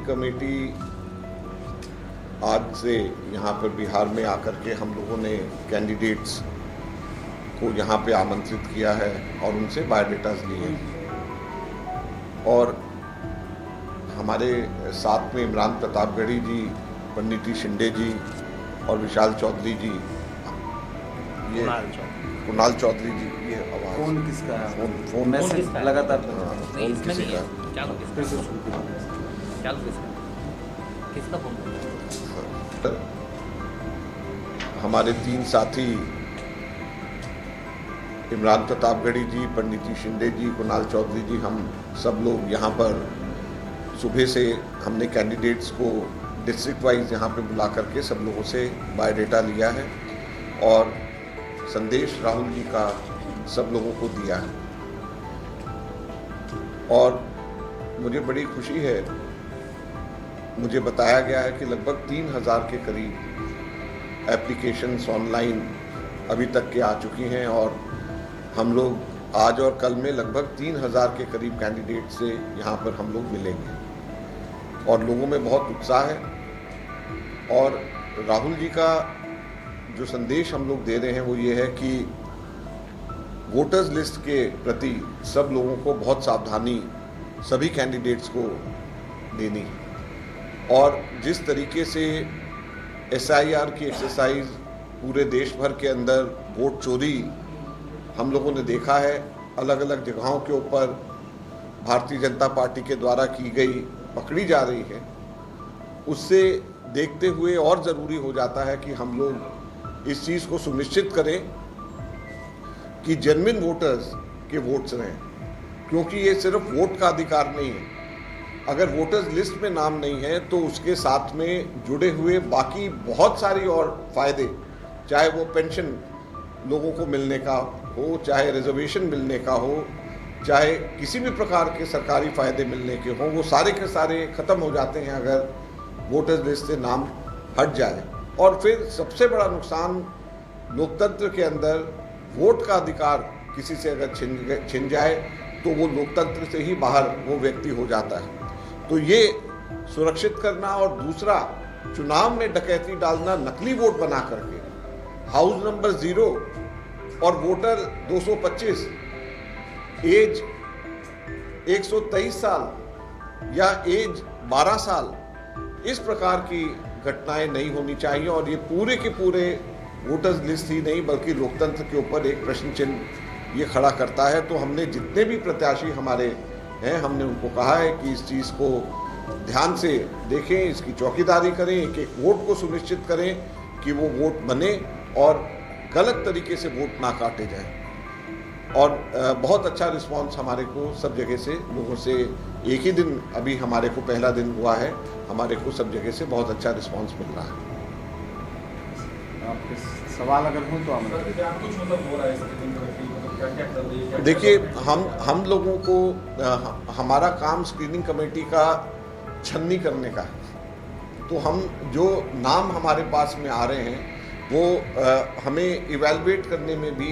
Committee आज से यहाँ पर बिहार में आकर के हम लोगों ने कैंडिडेट्स को यहाँ पे आमंत्रित किया है और उनसे बायोडेटाज लिए हैं। और हमारे साथ में इमरान प्रतापगढ़ी जी, पंडित शिंदे जी और विशाल चौधरी जी, ये कुणाल चौधरी जी, ये आवाज़ फोन किसका है? फोन मैसेज लगातार फोन किसी का किसका फोन? हमारे 3 साथी इमरान प्रतापगढ़ी जी, पंडित शिंदे जी, कुणाल चौधरी जी, हम सब लोग यहाँ पर सुबह से हमने कैंडिडेट्स को डिस्ट्रिक्ट वाइज यहाँ पे बुला करके सब लोगों से बायोडेटा लिया है और संदेश राहुल जी का सब लोगों को दिया है। और मुझे बड़ी खुशी है, मुझे बताया गया है कि लगभग 3000 के करीब एप्लीकेशंस ऑनलाइन अभी तक के आ चुकी हैं और हम लोग आज और कल में लगभग 3000 के करीब कैंडिडेट से यहाँ पर हम लोग मिलेंगे और लोगों में बहुत उत्साह है। और राहुल जी का जो संदेश हम लोग दे रहे हैं वो ये है कि वोटर्स लिस्ट के प्रति सब लोगों को बहुत सावधानी सभी कैंडिडेट्स को देनी है। और जिस तरीके से SIR की एक्सरसाइज पूरे देश भर के अंदर वोट चोरी हम लोगों ने देखा है, अलग अलग जगहों के ऊपर भारतीय जनता पार्टी के द्वारा की गई पकड़ी जा रही है, उससे देखते हुए और ज़रूरी हो जाता है कि हम लोग इस चीज़ को सुनिश्चित करें कि जेन्युइन वोटर्स के वोट्स रहें, क्योंकि ये सिर्फ वोट का अधिकार नहीं है। अगर वोटर्स लिस्ट में नाम नहीं है तो उसके साथ में जुड़े हुए बाकी बहुत सारी और फ़ायदे, चाहे वो पेंशन लोगों को मिलने का हो, चाहे रिजर्वेशन मिलने का हो, चाहे किसी भी प्रकार के सरकारी फ़ायदे मिलने के हों, वो सारे के सारे ख़त्म हो जाते हैं अगर वोटर्स लिस्ट से नाम हट जाए। और फिर सबसे बड़ा नुकसान लोकतंत्र के अंदर वोट का अधिकार किसी से अगर छिन जाए तो वो लोकतंत्र से ही बाहर वो व्यक्ति हो जाता है। तो ये सुरक्षित करना और दूसरा चुनाव में डकैती डालना, नकली वोट बना करके, हाउस नंबर 0 और वोटर 225, एज 123 साल या एज 12 साल, इस प्रकार की घटनाएं नहीं होनी चाहिए। और ये पूरे के पूरे वोटर्स लिस्ट ही नहीं बल्कि लोकतंत्र के ऊपर एक प्रश्न चिन्ह ये खड़ा करता है। तो हमने जितने भी प्रत्याशी हमारे हैं, हमने उनको कहा है कि इस चीज़ को ध्यान से देखें, इसकी चौकीदारी करें, एक एक वोट को सुनिश्चित करें कि वो वोट बने और गलत तरीके से वोट ना काटे जाएं। और बहुत अच्छा रिस्पांस हमारे को सब जगह से, लोगों से, एक ही दिन अभी हमारे को पहला दिन हुआ है, हमारे को सब जगह से बहुत अच्छा रिस्पांस मिल रहा है। आपके सवाल अगर हो तो हम देखिए, हम लोगों को हमारा काम स्क्रीनिंग कमेटी का छन्नी करने का है। तो हम जो नाम हमारे पास में आ रहे हैं वो हमें इवैल्यूएट करने में भी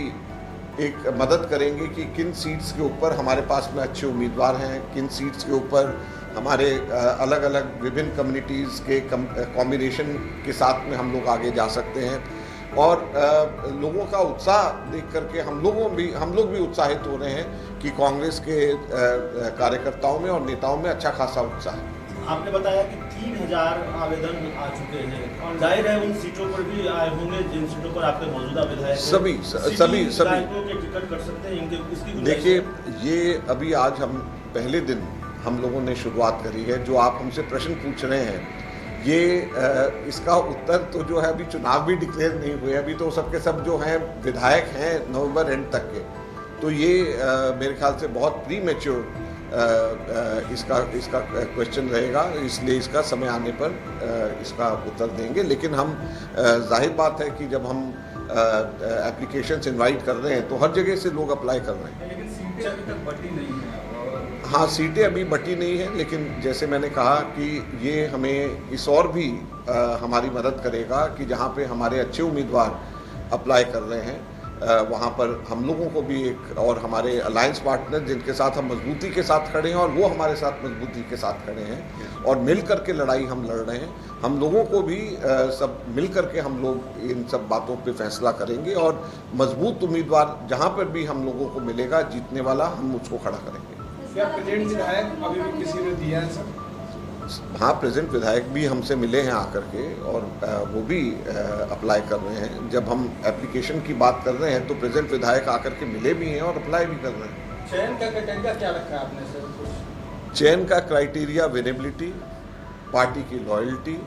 एक मदद करेंगे कि किन सीट्स के ऊपर हमारे पास में अच्छे उम्मीदवार हैं, किन सीट्स के ऊपर हमारे अलग अलग विभिन्न कम्युनिटीज़ के कॉम्बिनेशन के साथ में हम लोग आगे जा सकते हैं। और लोगों का उत्साह देख करके हम लोग भी उत्साहित हो रहे हैं कि कांग्रेस के कार्यकर्ताओं में और नेताओं में अच्छा खासा उत्साह है। आपने बताया कि 3000 आवेदन आ चुके हैं और जाहिर है उन सीटों पर भी आए होंगे जिन सीटों पर आपके मौजूदा विधायक सभी के टिकट कर सकते हैं इनके, इसकी देखिए, ये अभी आज हम पहले दिन हम लोगों ने शुरुआत करी है। जो आप हमसे प्रश्न पूछ रहे हैं, ये इसका उत्तर तो जो है, अभी चुनाव भी डिक्लेयर नहीं हुए, अभी तो सबके सब जो हैं विधायक हैं नवंबर एंड तक के। तो ये मेरे ख्याल से बहुत प्री मैच्योर इसका क्वेश्चन रहेगा, इसलिए इसका समय आने पर इसका उत्तर देंगे। लेकिन हम जाहिर बात है कि जब हम एप्लीकेशंस इनवाइट कर रहे हैं तो हर जगह से लोग अप्लाई कर रहे हैं। लेकिन सीटें अभी तक बटी नहीं है। हाँ, सीटें अभी बटी नहीं हैं, लेकिन जैसे मैंने कहा कि ये हमें इस और भी हमारी मदद करेगा कि जहाँ पे हमारे अच्छे उम्मीदवार अप्लाई कर रहे हैं वहाँ पर हम लोगों को भी एक, और हमारे अलायंस पार्टनर जिनके साथ हम मजबूती के साथ खड़े हैं और वो हमारे साथ मजबूती के साथ खड़े हैं और मिल कर के लड़ाई हम लड़ रहे हैं, हम लोगों को भी सब मिल कर के हम लोग इन सब बातों पे फैसला करेंगे और मजबूत उम्मीदवार जहाँ पर भी हम लोगों को मिलेगा जीतने वाला, हम उसको खड़ा करेंगे। क्या प्रेजेंट विधायक अभी भी किसी ने दिया है सर? हाँ, प्रेजेंट विधायक भी हमसे मिले हैं आकर के और वो भी अप्लाई कर रहे हैं। जब हम एप्लीकेशन की बात कर रहे हैं तो प्रेजेंट विधायक आकर के मिले भी हैं और अप्लाई भी कर रहे हैं। चयन का क्राइटेरिया क्या रखा है आपने सर? चयन का क्राइटेरिया विनेबिलिटी, पार्टी की लॉयल्टी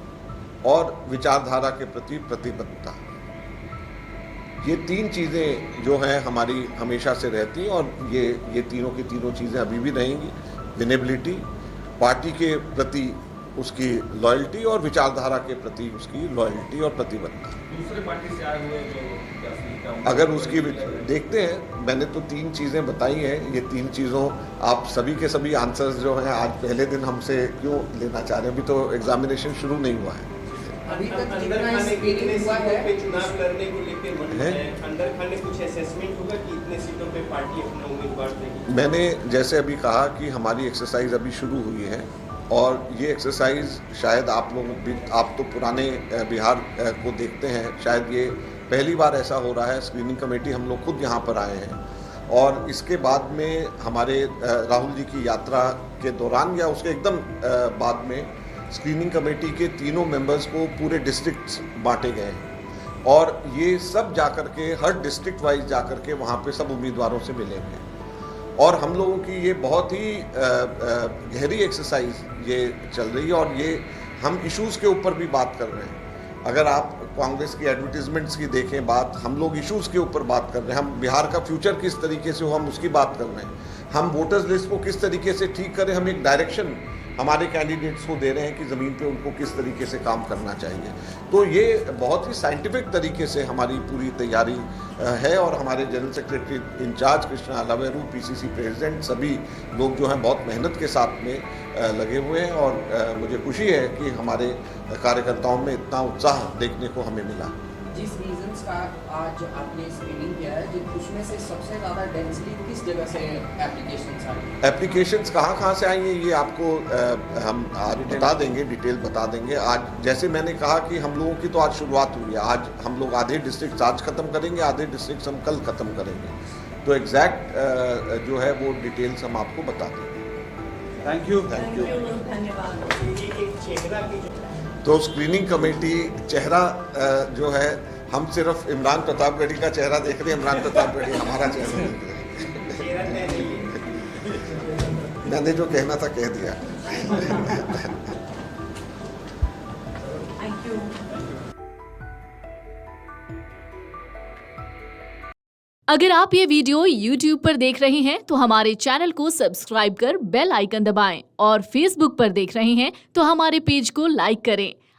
और विचारधारा के प्रति प्रतिबद्धता, ये 3 चीज़ें जो हैं हमारी हमेशा से रहती हैं और ये तीनों की तीनों चीज़ें अभी भी रहेंगी। विनेबिलिटी, पार्टी के प्रति उसकी लॉयल्टी और विचारधारा के प्रति उसकी लॉयल्टी और प्रतिबद्धता। दूसरे पार्टी से आए हुए जो प्रत्याशी का अगर उसकी देखते हैं, मैंने तो 3 चीज़ें बताई हैं, ये 3 चीज़ों आप सभी के सभी आंसर्स जो हैं आज पहले दिन हमसे क्यों लेना चाह रहे हैं? अभी तो एग्जामिनेशन शुरू नहीं हुआ है। अभी तक अंदर कितना खाने स्क्रीनिंग कितने हुआ सीटों है? पे चुनाव लड़ने को लेकर मन है? है अंदर खाने कुछ असेसमेंट होगा कि इतने सीटों पे पार्टी अपना उम्मीदवार देगी? मैंने जैसे अभी कहा कि हमारी एक्सरसाइज अभी शुरू हुई है और ये एक्सरसाइज शायद आप लोग भी, आप तो पुराने बिहार को देखते हैं, शायद ये पहली बार ऐसा हो रहा है। स्क्रीनिंग कमेटी हम लोग खुद यहाँ पर आए हैं और इसके बाद में हमारे राहुल जी की यात्रा के दौरान या उसके एकदम बाद में स्क्रीनिंग कमेटी के तीनों मेंबर्स को पूरे डिस्ट्रिक्ट्स बांटे गए हैं और ये सब जाकर के हर डिस्ट्रिक्ट वाइज जाकर के वहाँ पे सब उम्मीदवारों से मिलेंगे और हम लोगों की ये बहुत ही गहरी एक्सरसाइज ये चल रही है और ये हम इश्यूज़ के ऊपर भी बात कर रहे हैं। अगर आप कांग्रेस की एडवर्टीजमेंट्स की देखें बात, हम लोग इश्यूज़ के ऊपर बात कर रहे हैं। हम बिहार का फ्यूचर किस तरीके से हो हम उसकी बात कर रहे हैं। हम वोटर्स लिस्ट को किस तरीके से ठीक करें, हम एक डायरेक्शन हमारे कैंडिडेट्स को दे रहे हैं कि ज़मीन पे उनको किस तरीके से काम करना चाहिए। तो ये बहुत ही साइंटिफिक तरीके से हमारी पूरी तैयारी है और हमारे general secretary in charge Krishna Allavaru, PCC president, सभी लोग जो हैं बहुत मेहनत के साथ में लगे हुए हैं और मुझे खुशी है कि हमारे कार्यकर्ताओं में इतना उत्साह देखने को हमें मिला। जिस रीजंस का आज आपने स्क्रीनिंग किया है, उसमें से सबसे ज़्यादा डेंसली किस जगह से एप्लीकेशंस आई? एप्लीकेशंस कहाँ से आई हैं ये आपको हम आज बता देंगे, डिटेल बता देंगे। आज जैसे मैंने कहा कि हम लोगों की तो आज शुरुआत हुई है। आज हम लोग आधे डिस्ट्रिक्ट आज ख़त्म करेंगे, आधे डिस्ट्रिक्ट हम कल ख़त्म करेंगे। तो एग्जैक्ट जो है वो डिटेल्स हम आपको बता देंगे। Thank you. एक चेहरा की जो तो स्क्रीनिंग कमेटी चेहरा जो है, हम सिर्फ इमरान प्रतापगढ़ी का चेहरा देख रहे हैं। इमरान प्रतापगढ़ी हमारा चेहरा देख रहे हैं। चेहरा तय नहीं है। मैंने जो कहना था कह दिया। Thank you. अगर आप ये वीडियो YouTube पर देख रहे हैं तो हमारे चैनल को सब्सक्राइब कर बेल आइकन दबाएं और Facebook पर देख रहे हैं तो हमारे पेज को लाइक करें।